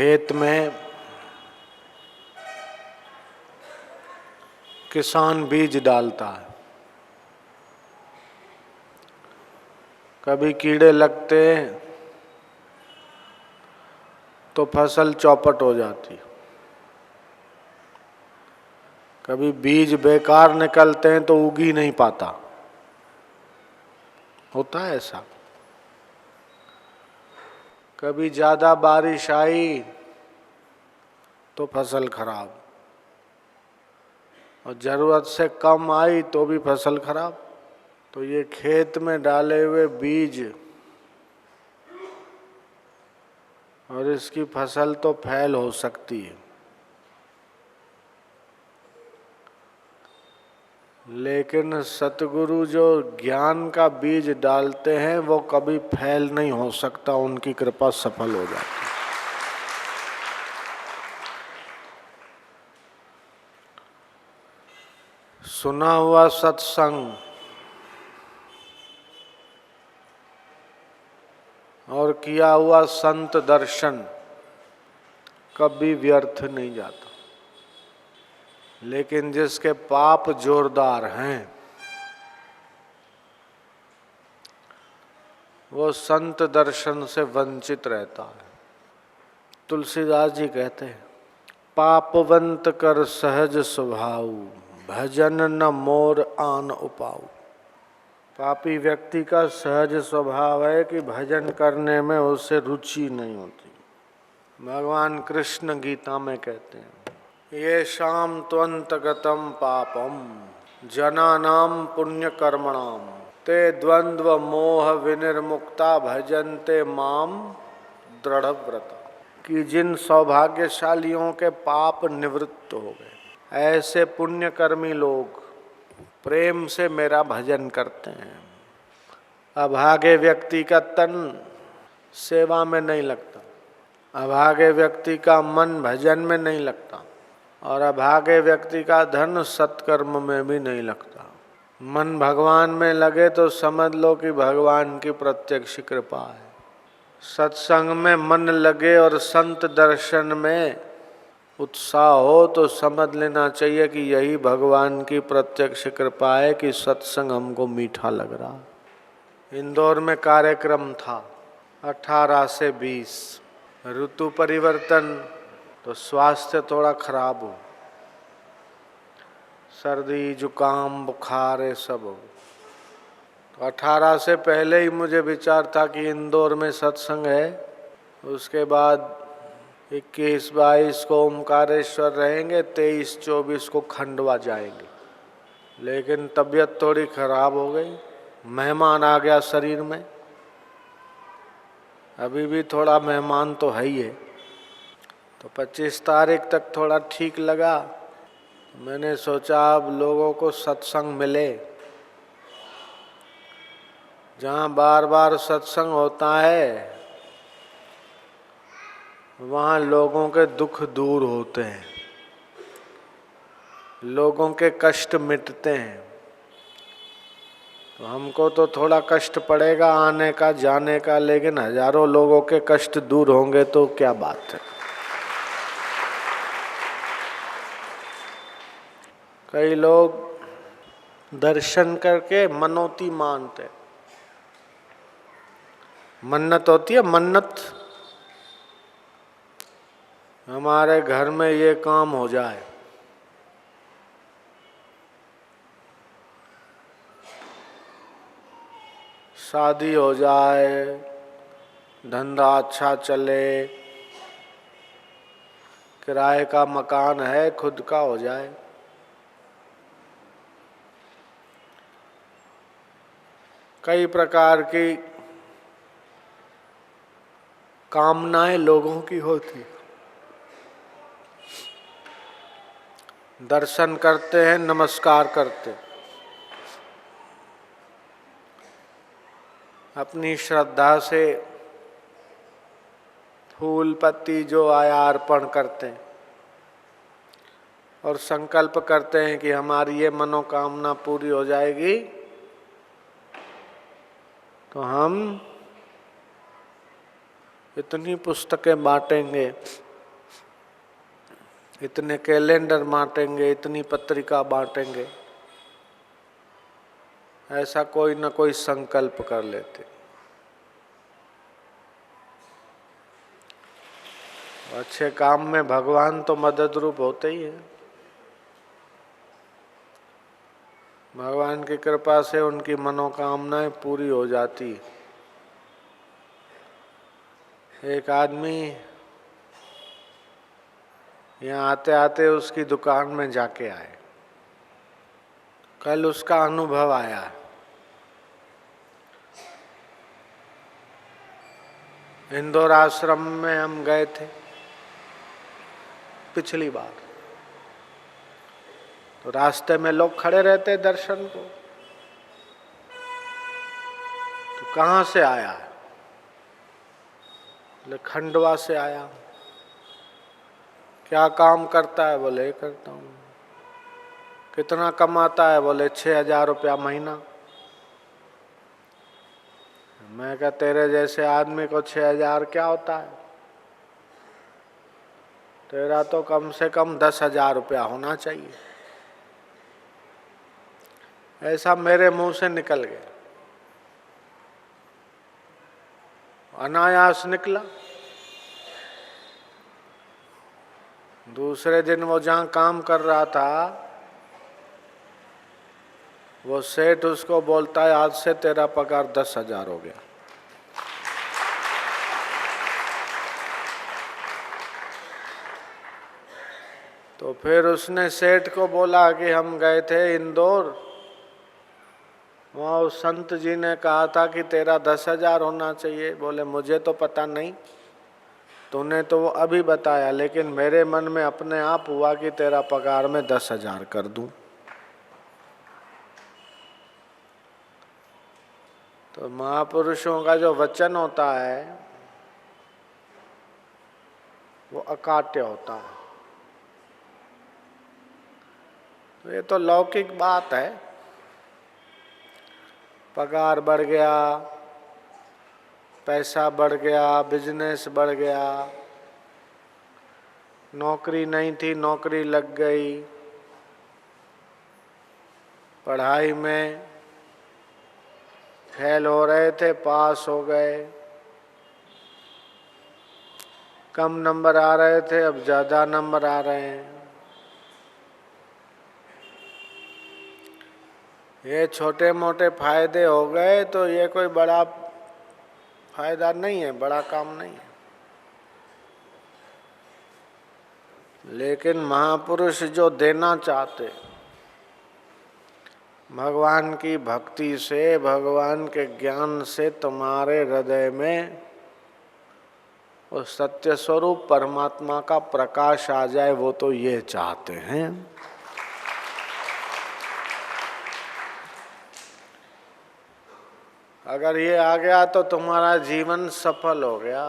खेत में किसान बीज डालता है, कभी कीड़े लगते तो फसल चौपट हो जाती, कभी बीज बेकार निकलते हैं तो उग ही नहीं पाता। होता है ऐसा। कभी ज्यादा बारिश आई तो फसल खराब, और जरूरत से कम आई तो भी फसल खराब। तो ये खेत में डाले हुए बीज और इसकी फसल तो फैल हो सकती है, लेकिन सतगुरु जो ज्ञान का बीज डालते हैं वो कभी फैल नहीं हो सकता, उनकी कृपा सफल हो जाती है। सुना हुआ सत्संग और किया हुआ संत दर्शन कभी व्यर्थ नहीं जाता, लेकिन जिसके पाप जोरदार हैं वो संत दर्शन से वंचित रहता है। तुलसीदास जी कहते हैं, पापवंत कर सहज स्वभाव, भजन न मोर आन उपाऊ। पापी व्यक्ति का सहज स्वभाव है कि भजन करने में उसे रुचि नहीं होती। भगवान कृष्ण गीता में कहते हैं, ये शाम त्वंतगतम पापम जनानाम पुण्य कर्मणाम ते द्वंद्व मोह विनिर्मुक्ता भजन्ते माम दृढ़व्रता। कि जिन सौभाग्यशालियों के पाप निवृत्त हो गए, ऐसे पुण्यकर्मी लोग प्रेम से मेरा भजन करते हैं। अभागे व्यक्ति का तन सेवा में नहीं लगता, अभागे व्यक्ति का मन भजन में नहीं लगता, और अभागे व्यक्ति का धन सत्कर्म में भी नहीं लगता। मन भगवान में लगे तो समझ लो कि भगवान की प्रत्यक्ष कृपा है। सत्संग में मन लगे और संत दर्शन में उत्साह हो तो समझ लेना चाहिए कि यही भगवान की प्रत्यक्ष कृपा है कि सत्संग हमको मीठा लग रहा। इंदौर में कार्यक्रम था 18 से 20, ऋतु परिवर्तन तो स्वास्थ्य थोड़ा खराब हो, सर्दी जुकाम बुखार ये सब हो। तो 18 से पहले ही मुझे विचार था कि इंदौर में सत्संग है, उसके बाद 21-22 को ओमकारेश्वर रहेंगे, 23-24 को खंडवा जाएंगे। लेकिन तबीयत थोड़ी खराब हो गई, मेहमान आ गया शरीर में। अभी भी थोड़ा मेहमान तो है ही है। तो 25 तारीख तक थोड़ा ठीक लगा। मैंने सोचा अब लोगों को सत्संग मिले, जहाँ बार बार सत्संग होता है वहाँ लोगों के दुख दूर होते हैं, लोगों के कष्ट मिटते हैं। तो हमको तो थोड़ा कष्ट पड़ेगा आने का जाने का, लेकिन हजारों लोगों के कष्ट दूर होंगे तो क्या बात है। कई लोग दर्शन करके मनौती मानते, मन्नत होती है, मन्नत, हमारे घर में ये काम हो जाए, शादी हो जाए, धंधा अच्छा चले, किराए का मकान है खुद का हो जाए। कई प्रकार की कामनाएं लोगों की होती। दर्शन करते हैं, नमस्कार करते, अपनी श्रद्धा से फूल पत्ती जो आया अर्पण करते हैं और संकल्प करते हैं कि हमारी ये मनोकामना पूरी हो जाएगी तो हम इतनी पुस्तकें बांटेंगे, इतने कैलेंडर बांटेंगे, इतनी पत्रिका बांटेंगे, ऐसा कोई न कोई संकल्प कर लेते। अच्छे काम में भगवान तो मदद रूप होते ही है। भगवान की कृपा से उनकी मनोकामनाएं पूरी हो जाती। एक आदमी यहाँ आते आते उसकी दुकान में जाके आए। कल उसका अनुभव आया। इंदौर आश्रम में हम गए थे पिछली बार, तो रास्ते में लोग खड़े रहते दर्शन को। तो कहाँ से आया? बोले खंडवा से आया। क्या काम करता है? बोले करता हूँ। कितना कमाता है? बोले 6,000 रुपया महीना। मैं क्या तेरे जैसे आदमी को 6,000 क्या होता है? तेरा तो कम से कम 10,000 रुपया होना चाहिए। ऐसा मेरे मुंह से निकल गया, अनायास निकला। दूसरे दिन वो जहाँ काम कर रहा था, वो सेठ उसको बोलता है आज से तेरा पगार 10,000 हो गया। तो फिर उसने सेठ को बोला कि हम गए थे इंदौर, वहाँ उस संत जी ने कहा था कि तेरा 10,000 होना चाहिए। बोले मुझे तो पता नहीं, तूने तो वो अभी बताया, लेकिन मेरे मन में अपने आप हुआ कि तेरा पगार में 10,000 कर दूं। तो महापुरुषों का जो वचन होता है वो अकाट्य होता है। तो ये तो लौकिक बात है। पगार बढ़ गया, पैसा बढ़ गया, बिजनेस बढ़ गया, नौकरी नहीं थी नौकरी लग गई, पढ़ाई में फेल हो रहे थे पास हो गए, कम नंबर आ रहे थे अब ज्यादा नंबर आ रहे हैं। ये छोटे मोटे फायदे हो गए तो ये कोई बड़ा फायदा नहीं है, बड़ा काम नहीं है। लेकिन महापुरुष जो देना चाहते, भगवान की भक्ति से, भगवान के ज्ञान से तुम्हारे हृदय में उस सत्य स्वरूप परमात्मा का प्रकाश आ जाए, वो तो ये चाहते हैं। अगर ये आ गया तो तुम्हारा जीवन सफल हो गया।